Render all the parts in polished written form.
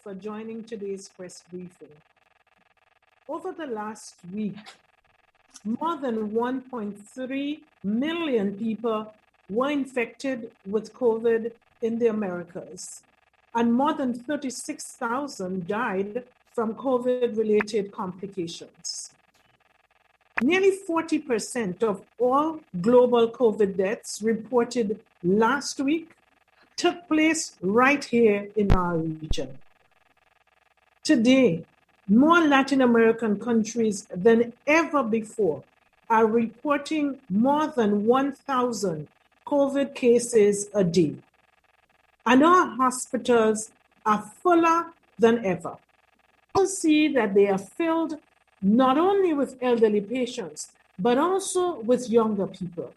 for joining today's press briefing. Over the last week, more than 1.3 million people were infected with COVID in the Americas, and more than 36,000 died from COVID-related complications. Nearly 40% of all global COVID deaths reported last week took place right here in our region. Today, more Latin American countries than ever before are reporting more than 1,000 COVID cases a day. And our hospitals are fuller than ever. We'll see that they are filled not only with elderly patients, but also with younger people.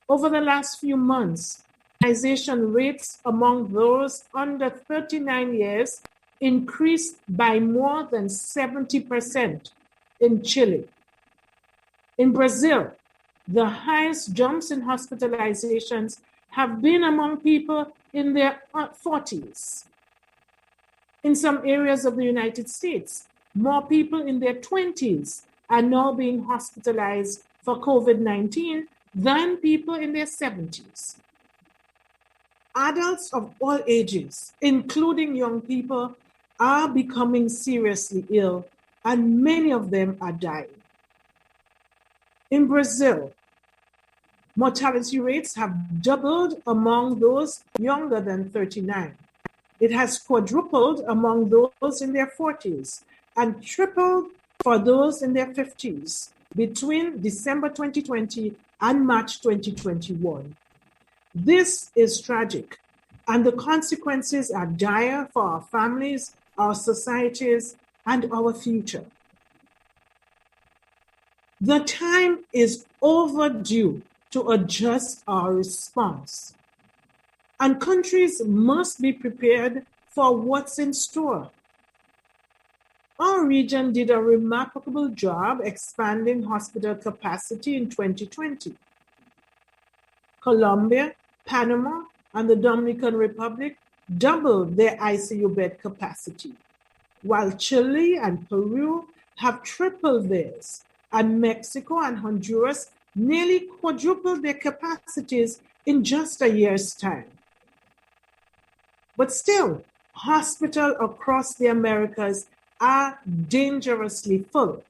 Over the last few months, hospitalization rates among those under 39 years increased by more than 70% in Chile. In Brazil, the highest jumps in hospitalizations have been among people in their 40s. In some areas of the United States, more people in their 20s are now being hospitalized for COVID-19 than people in their 70s. Adults of all ages, including young people, are becoming seriously ill, and many of them are dying. In Brazil, mortality rates have doubled among those younger than 39. It has quadrupled among those in their 40s and tripled for those in their 50s between December 2020 and March 2021. This is tragic, and the consequences are dire for our families, our societies, and our future. The time is overdue to adjust our response, and countries must be prepared for what's in store. Our region did a remarkable job expanding hospital capacity in 2020. Colombia, Panama, and the Dominican Republic doubled their ICU bed capacity, while Chile and Peru have tripled theirs, and Mexico and Honduras nearly quadrupled their capacities in just a year's time. But still, hospitals across the Americas are dangerously full.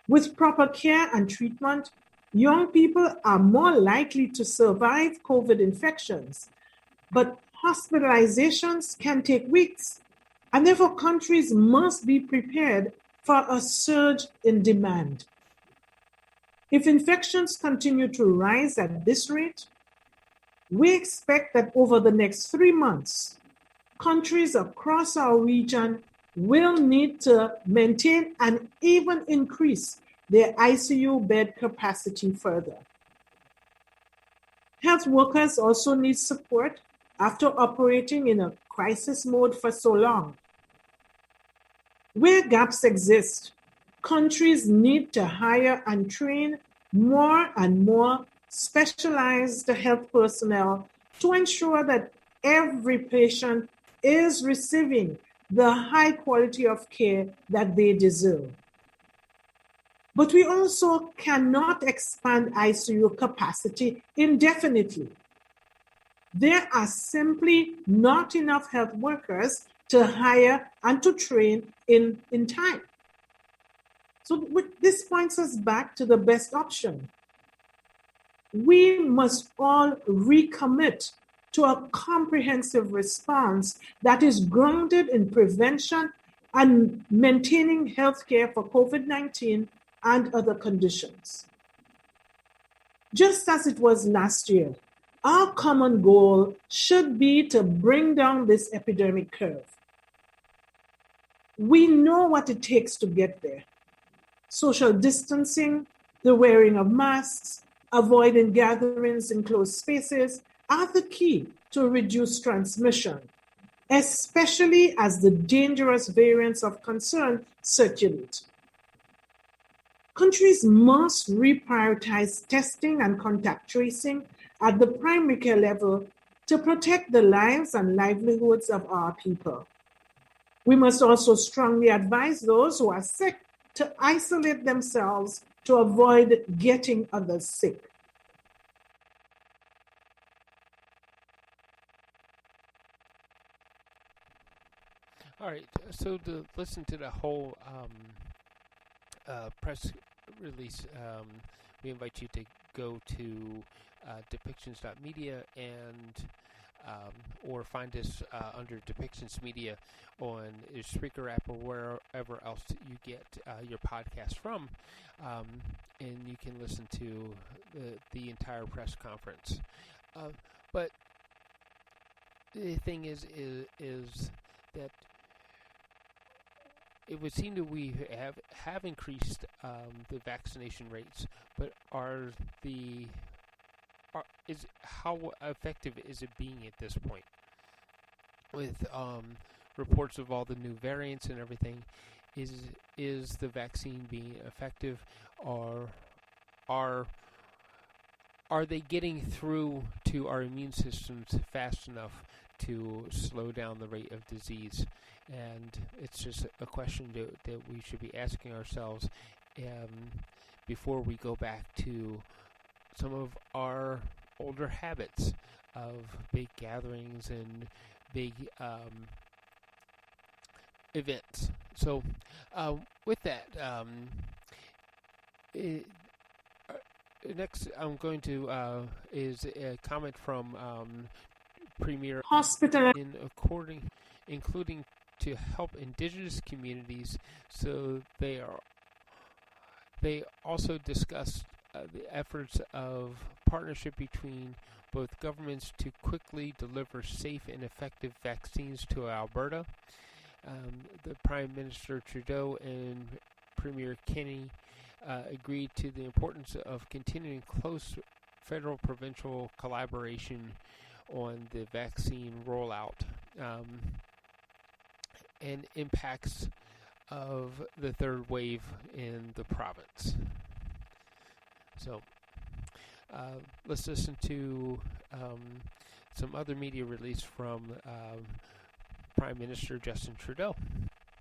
With proper care and treatment, young people are more likely to survive COVID infections, but hospitalizations can take weeks, and therefore countries must be prepared for a surge in demand. If infections continue to rise at this rate, we expect that over the next 3 months, countries across our region will need to maintain and even increase their ICU bed capacity further. Health workers also need support after operating in a crisis mode for so long. Where gaps exist, countries need to hire and train more and more specialized health personnel to ensure that every patient is receiving the high quality of care that they deserve. But we also cannot expand ICU capacity indefinitely. There are simply not enough health workers to hire and to train in time. So this points us back to the best option. We must all recommit to a comprehensive response that is grounded in prevention and maintaining health care for COVID-19 and other conditions. Just as it was last year, our common goal should be to bring down this epidemic curve. We know what it takes to get there. Social distancing, the wearing of masks, avoiding gatherings in closed spaces are the key to reduce transmission, especially as the dangerous variants of concern circulate. Countries must reprioritize testing and contact tracing at the primary care level to protect the lives and livelihoods of our people. We must also strongly advise those who are sick to isolate themselves to avoid getting others sick. All right, so to listen to the whole press release, we invite you to go to depictions.media and or find us under Depictions Media on the Spreaker app or wherever else you get your podcast from, and you can listen to the entire press conference. But the thing is that it would seem that we have increased the vaccination rates, but how effective is it being at this point? With reports of all the new variants and everything, is the vaccine being effective, or are they getting through to our immune systems fast enough to slow down the rate of disease? And it's just a question that we should be asking ourselves before we go back to some of our older habits of big gatherings and big events. So with that, next I'm going to is a comment from Premier Hospital including to help indigenous communities. So they also discussed the efforts of partnership between both governments to quickly deliver safe and effective vaccines to Alberta. The Prime Minister Trudeau and Premier Kenney agreed to the importance of continuing close federal-provincial collaboration on the vaccine rollout and impacts of the third wave in the province. So let's listen to some other media release from Prime Minister Justin Trudeau.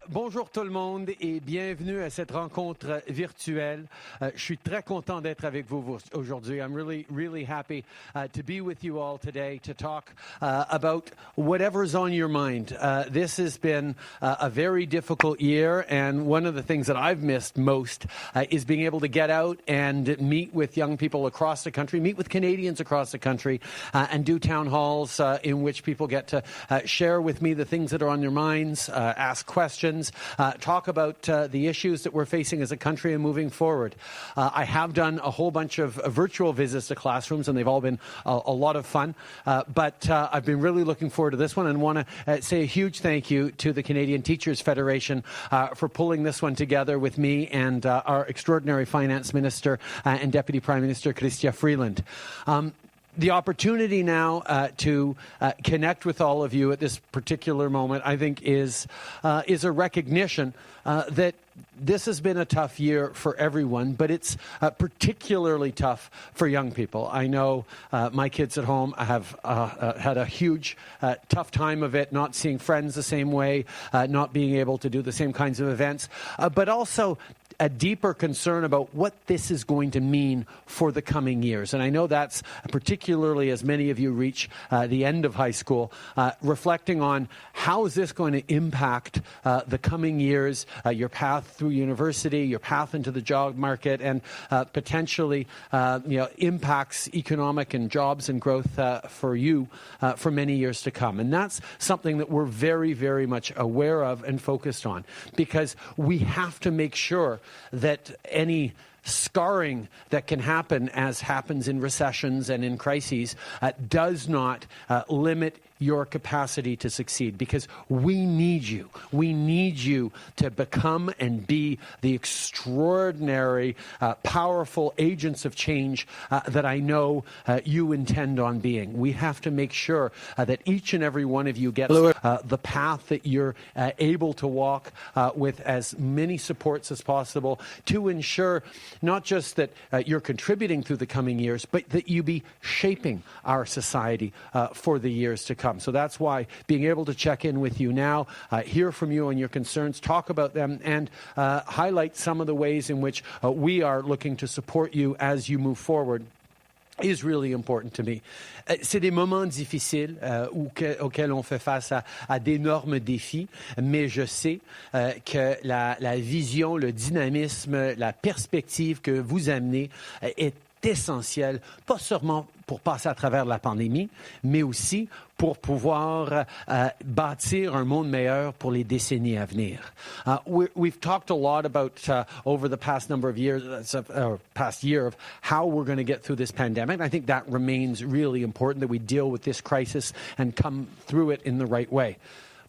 Bonjour tout le monde et bienvenue à cette rencontre virtuelle. Je suis très content d'être avec vous aujourd'hui. I'm really happy to be with you all today to talk about whatever's on your mind. This has been a very difficult year, and one of the things that I've missed most is being able to get out and meet with young people across the country, meet with Canadians across the country, and do town halls in which people get to share with me the things that are on their minds, ask questions, talk about the issues that we're facing as a country and moving forward. I have done a whole bunch of virtual visits to classrooms, and they've all been a lot of fun. But I've been really looking forward to this one, and want to say a huge thank you to the Canadian Teachers Federation for pulling this one together with me and our extraordinary Finance Minister and Deputy Prime Minister Chrystia Freeland. The opportunity now to connect with all of you at this particular moment, I think, is a recognition that this has been a tough year for everyone, but it's particularly tough for young people. I know my kids at home have had a huge tough time of it, not seeing friends the same way, not being able to do the same kinds of events, but also a deeper concern about what this is going to mean for the coming years. And I know that's particularly as many of you reach the end of high school, reflecting on how is this going to impact the coming years, your path through university, your path into the job market, and potentially impacts economic and jobs and growth for you for many years to come. And that's something that we're very, very much aware of and focused on, because we have to make sure that any scarring that can happen, as happens in recessions and in crises, does not limit your capacity to succeed, because we need you. We need you to become and be the extraordinary, powerful agents of change that I know you intend on being. We have to make sure that each and every one of you gets the path that you're able to walk with as many supports as possible to ensure not just that you're contributing through the coming years, but that you be shaping our society for the years to come. So that's why being able to check in with you now, hear from you on your concerns, talk about them, and highlight some of the ways in which we are looking to support you as you move forward is really important to me. C'est des moments difficiles auxquels on fait face à d'énormes défis, mais je sais que la vision, le dynamisme, la perspective que vous amenez est essentielle, pas seulement pour passer à travers la pandémie, mais aussi pour pouvoir bâtir un monde meilleur pour les décennies à venir. We've talked a lot about over the past number of years, past year, of how we're going to get through this pandemic. I think that remains really important, that we deal with this crisis and come through it in the right way.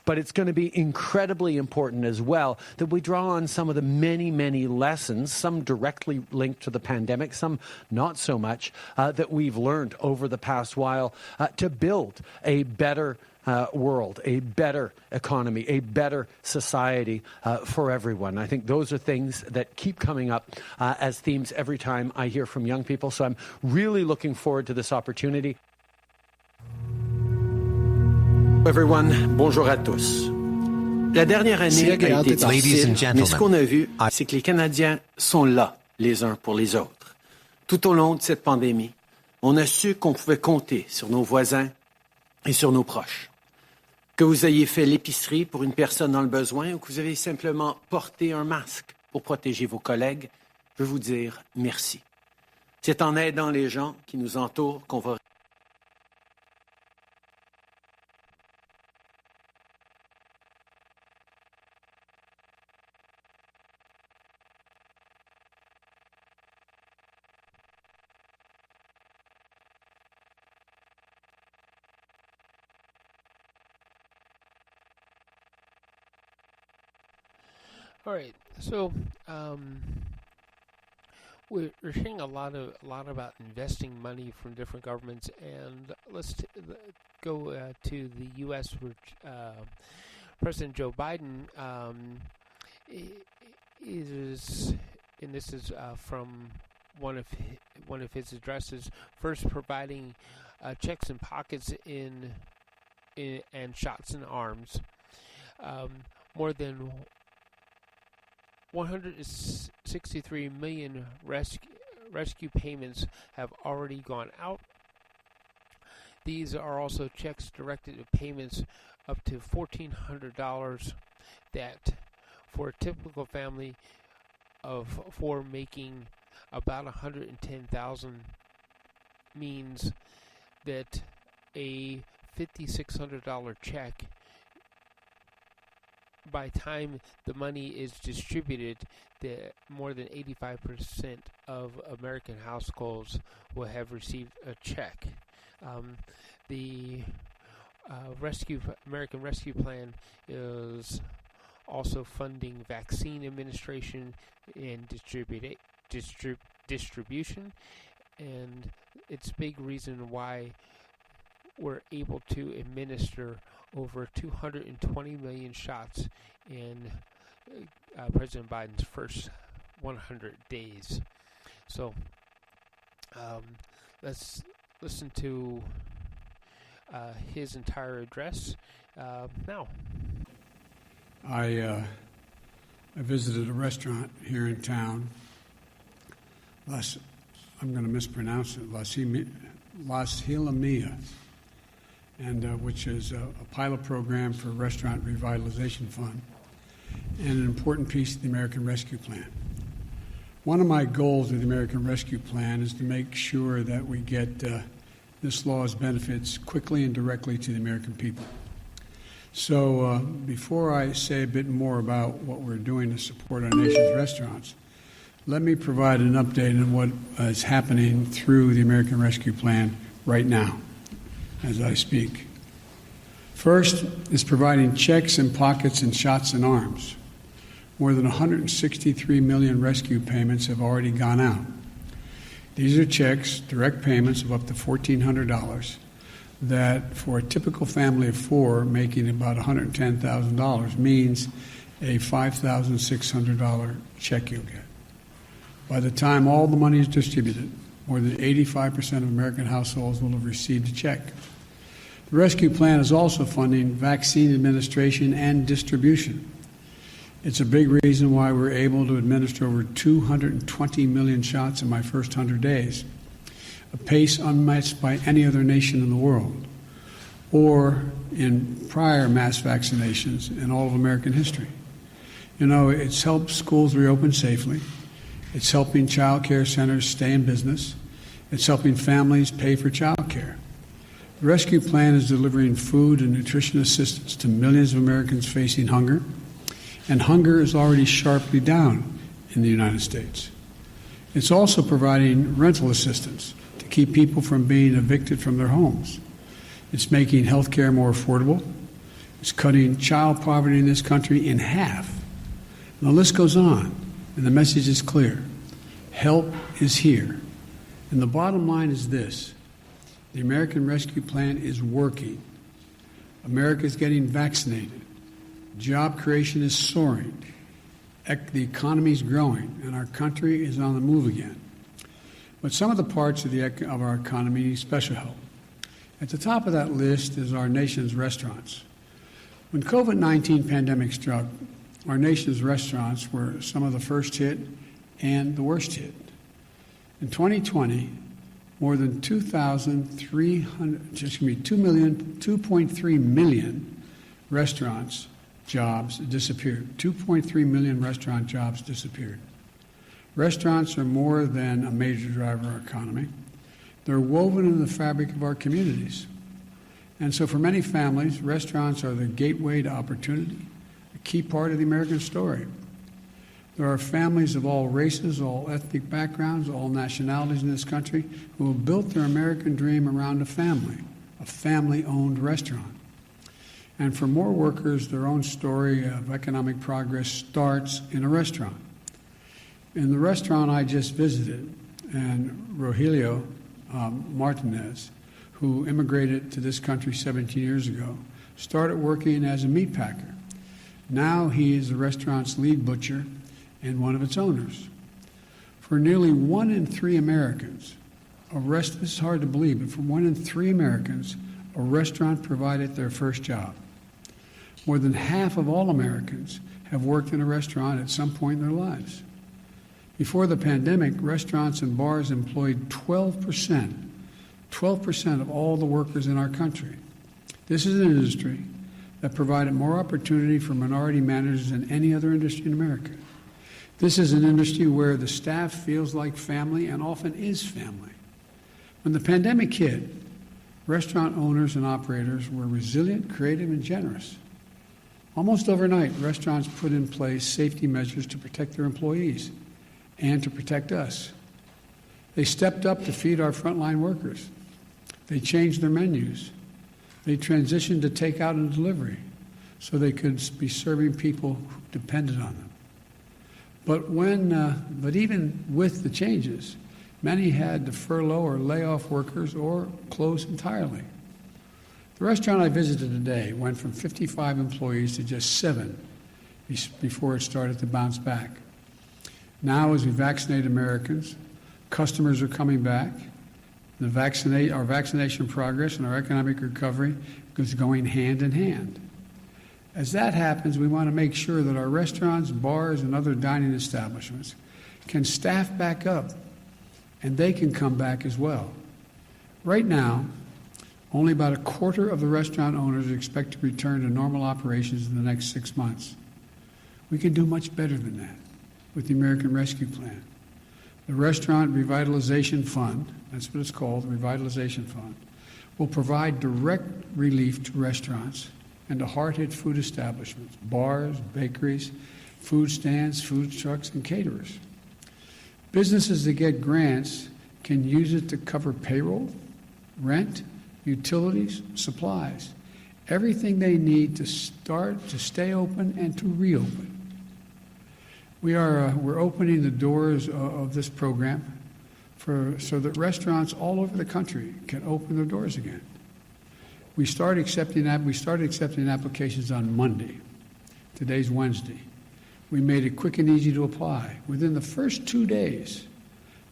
But it's going to be incredibly important as well that we draw on some of the many, many lessons, some directly linked to the pandemic, some not so much, that we've learned over the past while to build a better world, a better economy, a better society for everyone. I think those are things that keep coming up as themes every time I hear from young people. So I'm really looking forward to this opportunity. Everyone, bonjour à tous. La dernière année a été difficile, mais ce qu'on a vu, c'est que les Canadiens sont là les uns pour les autres. Tout au long de cette pandémie, on a su qu'on pouvait compter sur nos voisins et sur nos proches. Que vous ayez fait l'épicerie pour une personne dans le besoin ou que vous avez simplement porté un masque pour protéger vos collègues, je veux vous dire merci. C'est en aidant les gens qui nous entourent qu'on va All right, so we're hearing a lot about investing money from different governments, and let's go to the U.S., where President Joe Biden is, and this is from one of his addresses, first providing checks and pockets and shots in arms. More than 163 million rescue payments have already gone out. These are also checks directed to payments up to $1,400 that, for a typical family of four making about $110,000, means that a $5,600 check, by the time the money is distributed, more than 85% of American households will have received a check. The American Rescue Plan is also funding vaccine administration and distribution, and it's a big reason why we're able to administer over 220 million shots in President Biden's first 100 days. So let's listen to his entire address now. I visited a restaurant here in town. I'm going to mispronounce it. Las Hilamia, and which is a pilot program for Restaurant Revitalization Fund and an important piece of the American Rescue Plan. One of my goals of the American Rescue Plan is to make sure that we get this law's benefits quickly and directly to the American people. So before I say a bit more about what we're doing to support our nation's restaurants, let me provide an update on what is happening through the American Rescue Plan right now as I speak. First is providing checks and pockets and shots in arms. More than 163 million rescue payments have already gone out. These are checks, direct payments of up to $1,400 that for a typical family of four making about $110,000 means a $5,600 check you'll get. By the time all the money is distributed, more than 85% of American households will have received a check. The rescue plan is also funding vaccine administration and distribution. It's a big reason why we're able to administer over 220 million shots in my first 100 days, a pace unmatched by any other nation in the world, or in prior mass vaccinations in all of American history. You know, it's helped schools reopen safely. It's helping child care centers stay in business. It's helping families pay for child care. The rescue plan is delivering food and nutrition assistance to millions of Americans facing hunger, and hunger is already sharply down in the United States. It's also providing rental assistance to keep people from being evicted from their homes. It's making health care more affordable. It's cutting child poverty in this country in half. And the list goes on, and the message is clear. Help is here. And the bottom line is this. The American Rescue Plan is working. America is getting vaccinated. Job creation is soaring. The economy is growing, and our country is on the move again. But some of the parts of our economy need special help. At the top of that list is our nation's restaurants. When COVID-19 pandemic struck, our nation's restaurants were some of the first hit and the worst hit. In 2020, more than 2.3 million restaurants jobs disappeared. 2.3 million restaurant jobs disappeared. Restaurants are more than a major driver of our economy. They're woven in the fabric of our communities. And so for many families, restaurants are the gateway to opportunity, a key part of the American story. There are families of all races, all ethnic backgrounds, all nationalities in this country who have built their American dream around a family-owned restaurant. And for more workers, their own story of economic progress starts in a restaurant. In the restaurant I just visited, and Rogelio Martinez, who immigrated to this country 17 years ago, started working as a meat packer. Now he is the restaurant's lead butcher and one of its owners. For nearly 1 in 3 Americans, this is hard to believe, but for 1 in 3 Americans, a restaurant provided their first job. More than half of all Americans have worked in a restaurant at some point in their lives. Before the pandemic, restaurants and bars employed 12% of all the workers in our country. This is an industry that provided more opportunity for minority managers than any other industry in America. This is an industry where the staff feels like family and often is family. When the pandemic hit, restaurant owners and operators were resilient, creative, and generous. Almost overnight, restaurants put in place safety measures to protect their employees and to protect us. They stepped up to feed our frontline workers. They changed their menus. They transitioned to takeout and delivery so they could be serving people who depended on them. But even with the changes, many had to furlough or lay off workers or close entirely. The restaurant I visited today went from 55 employees to just 7 before it started to bounce back. Now, as we vaccinate Americans, customers are coming back. Our vaccination progress and our economic recovery is going hand in hand. As that happens, we want to make sure that our restaurants, bars, and other dining establishments can staff back up, and they can come back as well. Right now, only about a quarter of the restaurant owners expect to return to normal operations in the next 6 months. We can do much better than that with the American Rescue Plan. The Restaurant Revitalization Fund, that's what it's called, the Revitalization Fund, will provide direct relief to restaurants and to hard-hit food establishments, bars, bakeries, food stands, food trucks, and caterers. Businesses that get grants can use it to cover payroll, rent, utilities, supplies, everything they need to stay open and to reopen. We're opening the doors of this program so that restaurants all over the country can open their doors again. We started accepting applications on Monday. Today's Wednesday. We made it quick and easy to apply. Within the first 2 days,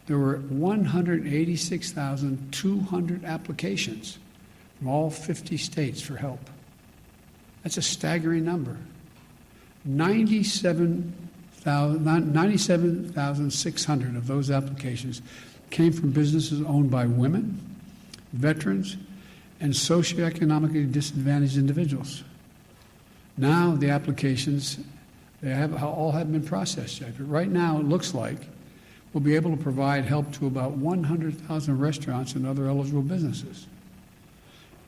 there were 186,200 applications from all 50 states for help. That's a staggering number. 97,600 of those applications came from businesses owned by women, veterans, and socioeconomically disadvantaged individuals. Now the applications, all have been processed yet. But right now it looks like we'll be able to provide help to about 100,000 restaurants and other eligible businesses.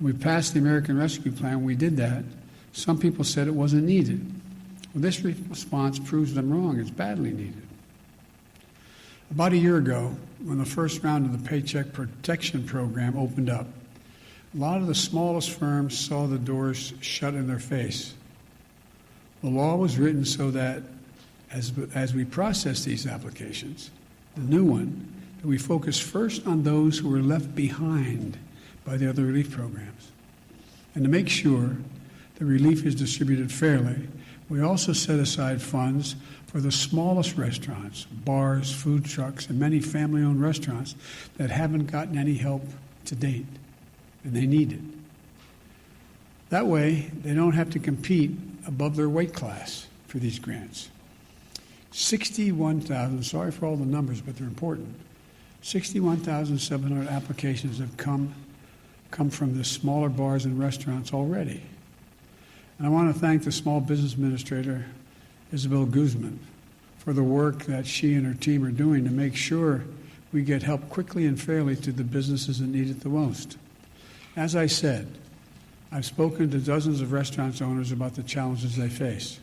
We passed the American Rescue Plan. We did that. Some people said it wasn't needed. Well, this response proves them wrong. It's badly needed. About a year ago, when the first round of the Paycheck Protection Program opened up, a lot of the smallest firms saw the doors shut in their face. The law was written so that as we process these applications, the new one, that we focus first on those who were left behind by the other relief programs. And to make sure the relief is distributed fairly, we also set aside funds for the smallest restaurants, bars, food trucks, and many family-owned restaurants that haven't gotten any help to date, and they need it. That way, they don't have to compete above their weight class for these grants. 61,000, sorry for all the numbers, but they're important. 61,700 applications have come from the smaller bars and restaurants already. And I want to thank the Small Business Administrator, Isabel Guzman, for the work that she and her team are doing to make sure we get help quickly and fairly to the businesses that need it the most. As I said, I've spoken to dozens of restaurant owners about the challenges they face.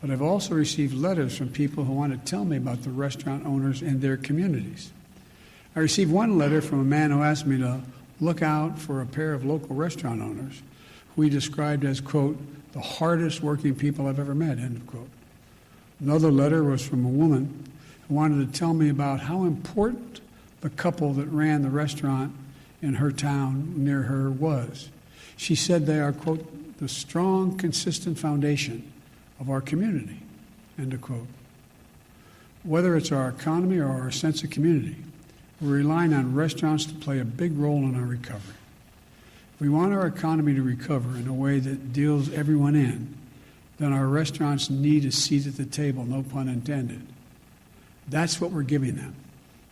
But I've also received letters from people who want to tell me about the restaurant owners in their communities. I received one letter from a man who asked me to look out for a pair of local restaurant owners who he described as, quote, the hardest working people I've ever met, end of quote. Another letter was from a woman who wanted to tell me about how important the couple that ran the restaurant in her town near her was. She said they are, quote, the strong, consistent foundation of our community, end of quote. Whether it's our economy or our sense of community, we're relying on restaurants to play a big role in our recovery. If we want our economy to recover in a way that deals everyone in, then our restaurants need a seat at the table, no pun intended. That's what we're giving them.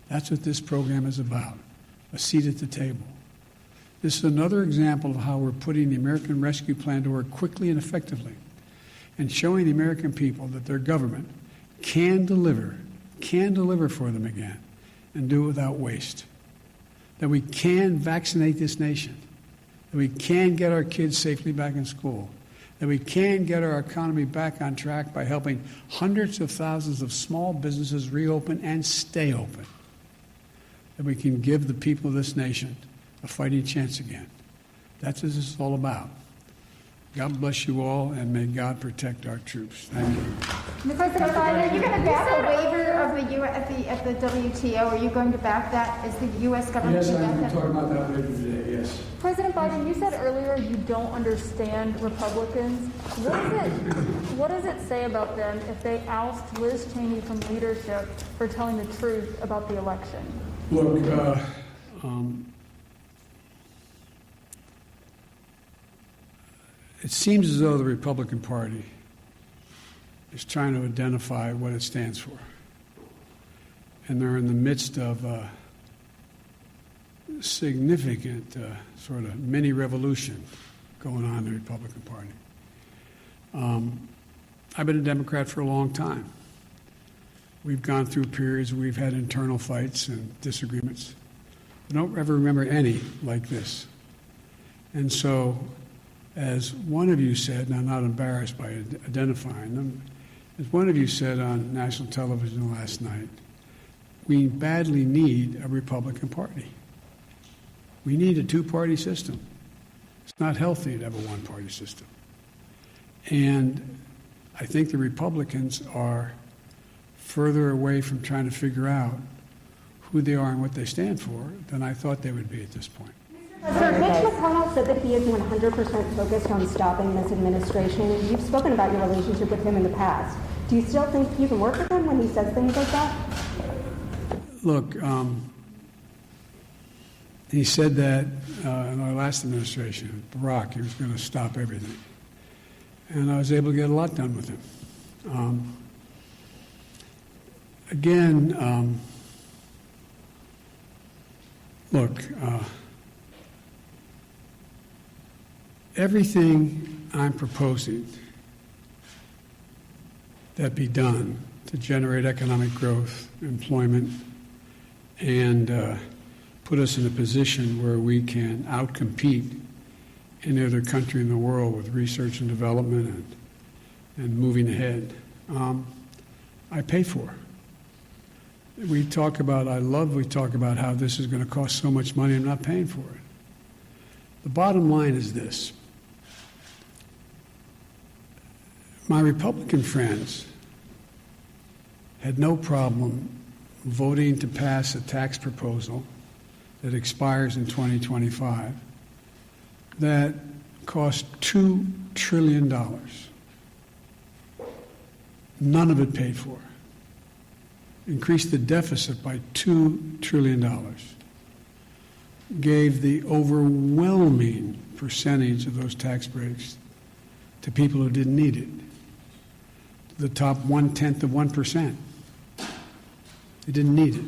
That's what this program is about, a seat at the table. This is another example of how we're putting the American Rescue Plan to work quickly and effectively and showing the American people that their government can deliver for them again and do it without waste. That we can vaccinate this nation. That we can get our kids safely back in school. That we can get our economy back on track by helping hundreds of thousands of small businesses reopen and stay open. That we can give the people of this nation a fighting chance again. That's what this is all about. God bless you all, and may God protect our troops. Thank you. Mr. President Biden, are you going to back a waiver of the at the WTO? Are you going to back that? Is the U.S. government Yes, going to I'm back that? talking about that later today, yes. President Biden, you said earlier you don't understand Republicans. What does it say about them if they oust Liz Cheney from leadership for telling the truth about the election? Look, it seems as though the Republican Party is trying to identify what it stands for. And they're in the midst of a significant sort of mini revolution going on in the Republican Party. I've been a Democrat for a long time. We've gone through periods where we've had internal fights and disagreements. I don't ever remember any like this. And so, as one of you said, and I'm not embarrassed by identifying them, as one of you said on national television last night, we badly need a Republican Party. We need a two-party system. It's not healthy to have a one-party system. And I think the Republicans are further away from trying to figure out who they are and what they stand for than I thought they would be at this point. Sir, Mitch McConnell said that he is 100% focused on stopping this administration. You've spoken about your relationship with him in the past. Do you still think you can work with him when he says things like that? Look, he said that in our last administration, Barack, he was going to stop everything. And I was able to get a lot done with him. Look, everything I'm proposing that be done to generate economic growth, employment, and put us in a position where we can outcompete any other country in the world with research and development and moving ahead, I pay for. We talk about how this is going to cost so much money, I'm not paying for it. The bottom line is this. My Republican friends had no problem voting to pass a tax proposal that expires in 2025 that cost $2 trillion. None of it paid for. Increased the deficit by $2 trillion. Gave the overwhelming percentage of those tax breaks to people who didn't need it. The top 0.1%. They didn't need it.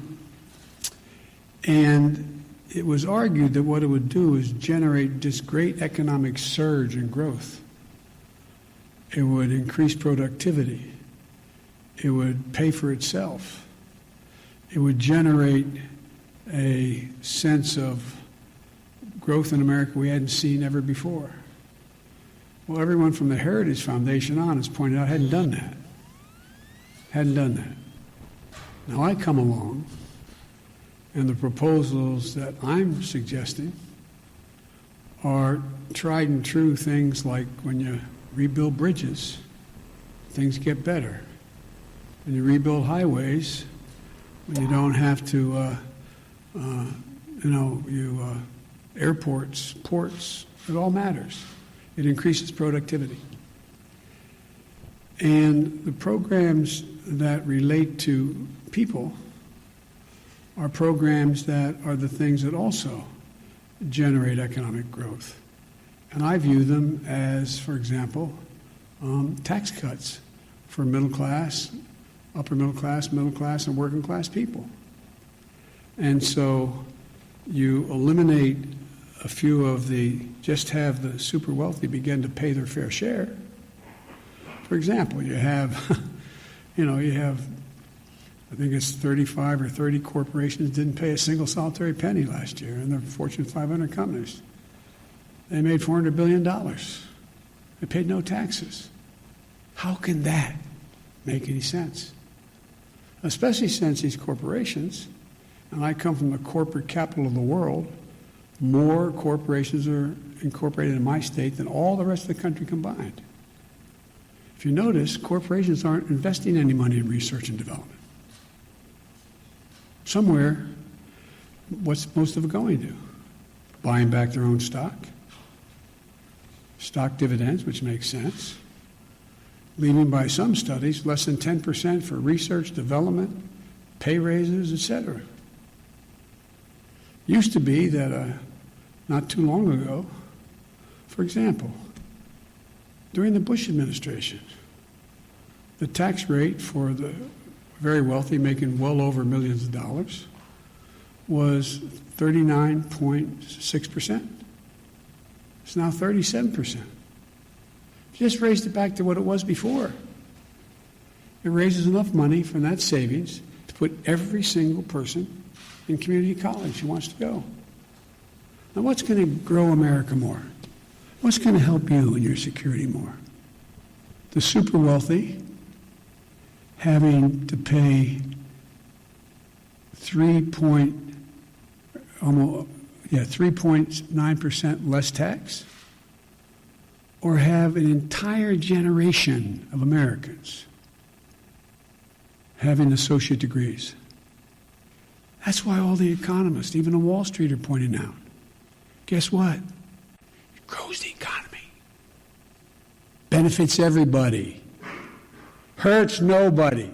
And it was argued that what it would do is generate this great economic surge and growth. It would increase productivity. It would pay for itself. It would generate a sense of growth in America we hadn't seen ever before. Well, everyone from the Heritage Foundation on has pointed out hadn't done that. Hadn't done that. Now I come along, and the proposals that I'm suggesting are tried and true things like when you rebuild bridges, things get better. When you rebuild highways, when you don't have to, airports, ports, it all matters. It increases productivity. And the programs that relate to people are programs that are the things that also generate economic growth. And I view them as, for example, tax cuts for middle class, upper middle class, and working class people. And so you eliminate a few of just have the super wealthy begin to pay their fair share. For example, you have, I think it's 35 or 30 corporations didn't pay a single solitary penny last year in the Fortune 500 companies. They made $400 billion. They paid no taxes. How can that make any sense? Especially since these corporations, and I come from the corporate capital of the world, more corporations are incorporated in my state than all the rest of the country combined. If you notice, corporations aren't investing any money in research and development. Somewhere, what's most of it going to? Buying back their own stock dividends, which makes sense, leaving by some studies less than 10% for research, development, pay raises, etc. Used to be that not too long ago, for example, during the Bush administration, the tax rate for the very wealthy making well over millions of dollars was 39.6%. It's now 37%. Just raised it back to what it was before. It raises enough money from that savings to put every single person in community college who wants to go. Now, what's going to grow America more? What's going to help you and your security more? The super wealthy having to pay 3.9% less tax, or have an entire generation of Americans having associate degrees. That's why all the economists, even on Wall Street, are pointing out, guess what? It grows the economy. Benefits everybody. hurts nobody.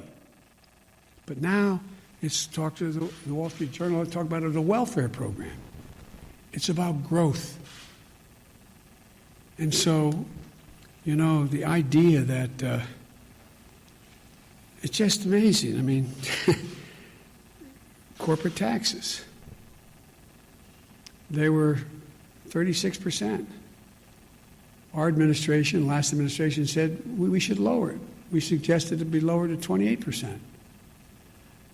But now it's talked to the Wall Street Journal, let's talk about it as a welfare program. It's about growth. And so, you know, the idea that it's just amazing. I mean, corporate taxes, they were 36%. Our administration, last administration, said we should lower it. We suggested it be lowered to 28%.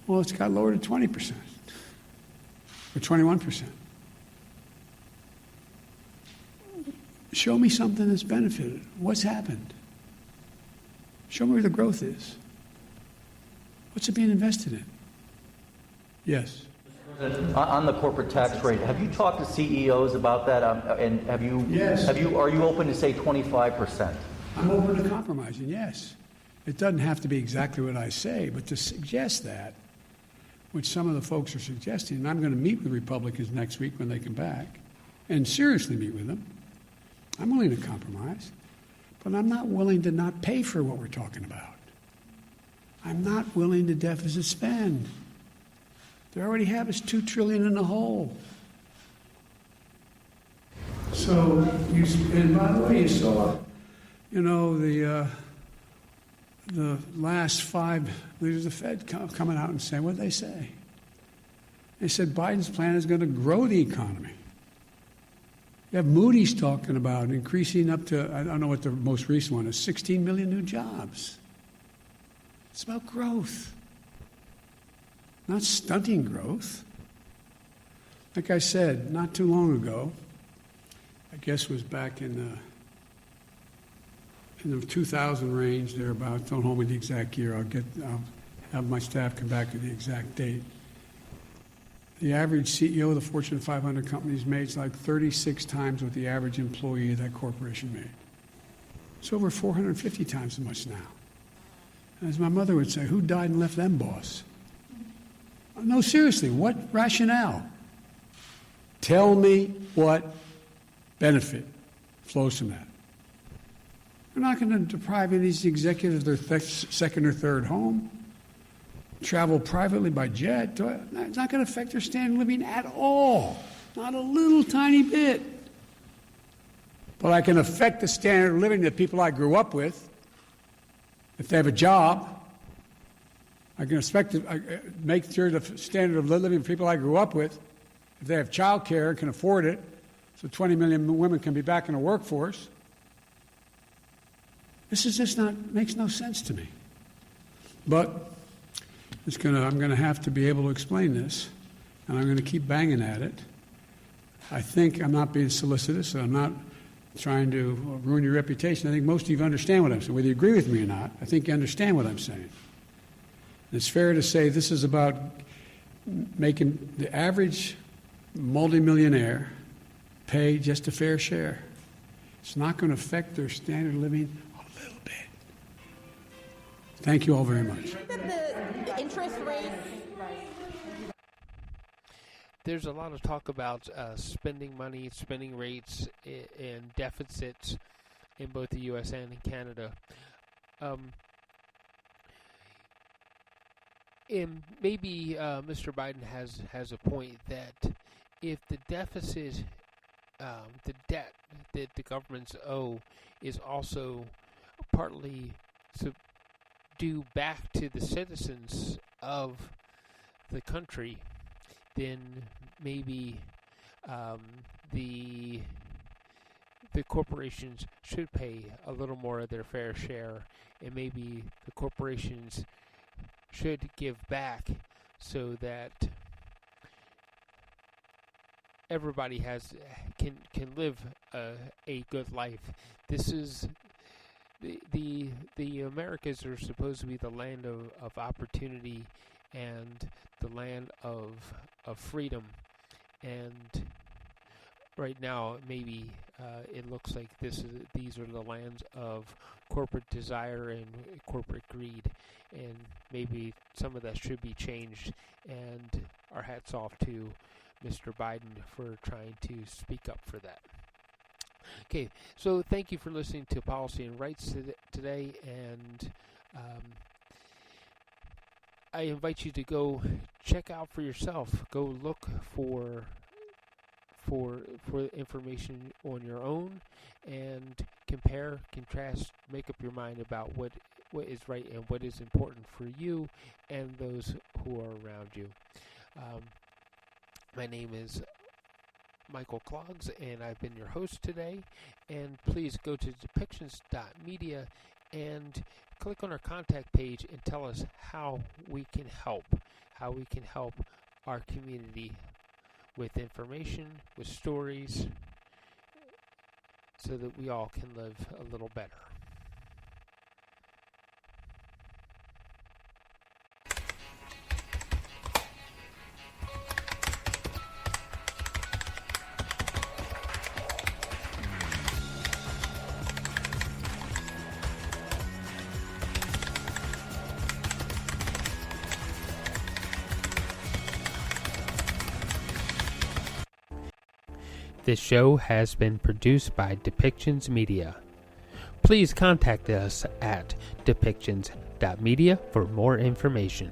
Well, it's got lowered to 20%, or 21%. Show me something that's benefited. What's happened? Show me where the growth is. What's it being invested in? Yes. On the corporate tax rate, have you talked to CEOs about that? And have you? Yes. Are you open to say 25%? I'm open to compromising. Yes. It doesn't have to be exactly what I say, but to suggest that, which some of the folks are suggesting, and I'm going to meet with Republicans next week when they come back, and seriously meet with them. I'm willing to compromise, but I'm not willing to not pay for what we're talking about. I'm not willing to deficit spend. They already have us $2 trillion in the hole. So, and by the way, you saw, you know, the last 5 leaders of the Fed coming out and saying what they say. They said Biden's plan is going to grow the economy. You have Moody's talking about increasing up to, I don't know what the most recent one is, 16 million new jobs. It's about growth, not stunting growth. Like I said, not too long ago, I guess it was back in the 2000 range, thereabouts. Don't hold me to the exact year. I'll have my staff come back with the exact date. The average CEO of the Fortune 500 companies made like 36 times what the average employee of that corporation made. It's over 450 times as much now. And as my mother would say, who died and left them boss? No, seriously, what rationale? Tell me what benefit flows from that. We're not going to deprive any of these executives of their second or third home. Travel privately by jet. It's not going to affect their standard of living at all. Not a little tiny bit. But I can affect the standard of living of the people I grew up with. If they have a job, I can expect to make sure the standard of living of people I grew up with, if they have child care and can afford it, so 20 million women can be back in the workforce. This is just makes no sense to me. But I'm going to have to be able to explain this, and I'm going to keep banging at it. I think I'm not being solicitous, and I'm not trying to ruin your reputation. I think most of you understand what I'm saying. Whether you agree with me or not, I think you understand what I'm saying. And it's fair to say this is about making the average multimillionaire pay just a fair share. It's not going to affect their standard of living a little bit. Thank you all very much. The interest rates. There's a lot of talk about spending money, spending rates, and deficits in both the U.S. and in Canada. And maybe Mr. Biden has a point that if the deficit, the debt that the governments owe is also partly due back to the citizens of the country, then maybe the corporations should pay a little more of their fair share, and maybe the corporations should give back so that everybody can live a good life. This is the Americas are supposed to be the land of opportunity and the land of freedom, and right now maybe it looks like these are the lands of corporate desire and corporate greed, and maybe some of that should be changed. And our hats off to Mr. Biden for trying to speak up for that. Okay, so thank you for listening to Policy and Rights today, and I invite you to go check out for yourself. Go look for information on your own and compare, contrast, make up your mind about what is right and what is important for you and those who are around you. My name is Michael Clogs, and I've been your host today. And please go to depictions.media and click on our contact page and tell us how we can help our community with information, with stories, so that we all can live a little better. This show has been produced by Depictions Media. Please contact us at depictions.media for more information.